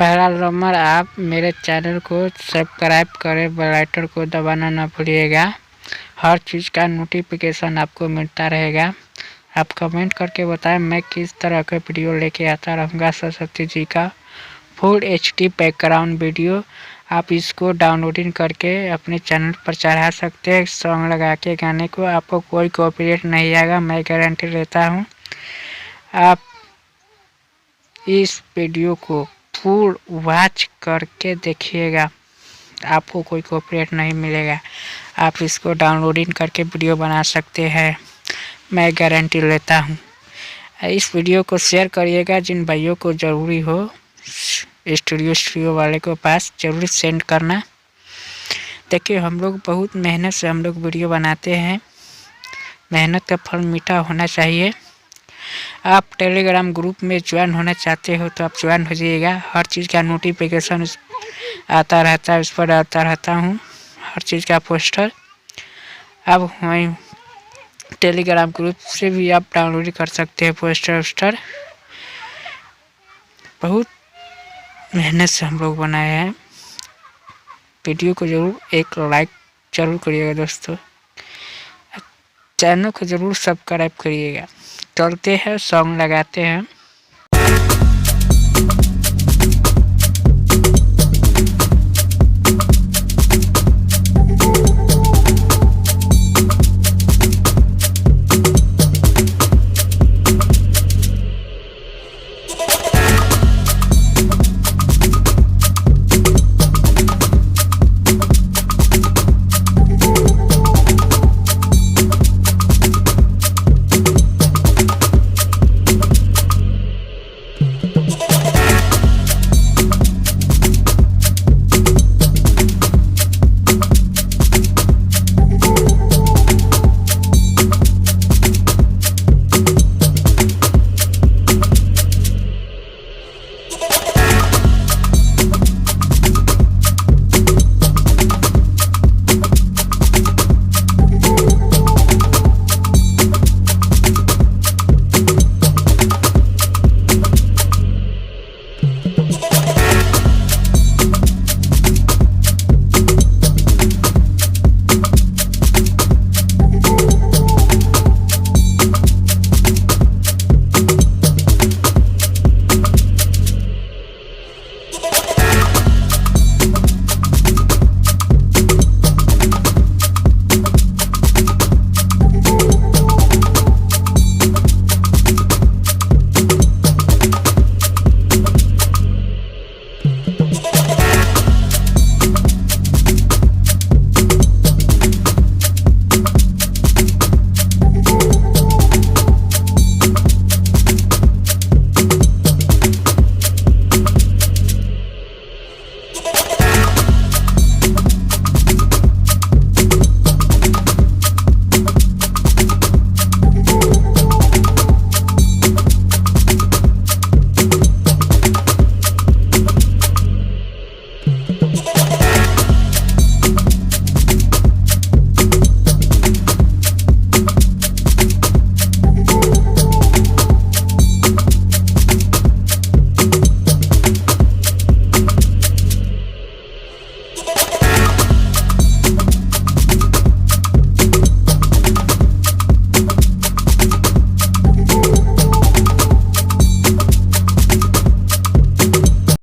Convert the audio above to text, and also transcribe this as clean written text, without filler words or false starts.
पहला नंबर, आप मेरे चैनल को सब्सक्राइब करें, बेल आइकन को दबाना ना भूलिएगा। हर चीज़ का नोटिफिकेशन आपको मिलता रहेगा। आप कमेंट करके बताएं मैं किस तरह का वीडियो लेके आता रहूँगा। सरस्वती जी का फुल HD बैकग्राउंड वीडियो आप इसको डाउनलोडिंग करके अपने चैनल पर चढ़ा सकते हैं। सॉन्ग लगा के गाने को आपको कोई कॉपीराइट नहीं आएगा, मैं गारंटी लेता हूँ। आप इस वीडियो को फुल वॉच करके देखिएगा, आपको कोई कॉपीराइट नहीं मिलेगा। आप इसको डाउनलोडिंग करके वीडियो बना सकते हैं, मैं गारंटी लेता हूँ। इस वीडियो को शेयर करिएगा, जिन भाइयों को ज़रूरी हो स्टूडियो वाले को पास ज़रूर सेंड करना। देखिए हम लोग बहुत मेहनत से हम लोग वीडियो बनाते हैं, मेहनत का फल मीठा होना चाहिए। आप टेलीग्राम ग्रुप में ज्वाइन होना चाहते हो तो आप ज्वाइन हो जाइएगा। हर चीज़ का नोटिफिकेशन आता रहता है, उस पर आता रहता हूँ हर चीज़ का पोस्टर। अब हमें टेलीग्राम ग्रुप से भी आप डाउनलोड कर सकते हैं पोस्टर। बहुत मेहनत से हम लोग बनाए हैं। वीडियो को ज़रूर एक लाइक ज़रूर करिएगा दोस्तों, चैनल को ज़रूर सब्सक्राइब करिएगा। चलते हैं सॉन्ग लगाते हैं।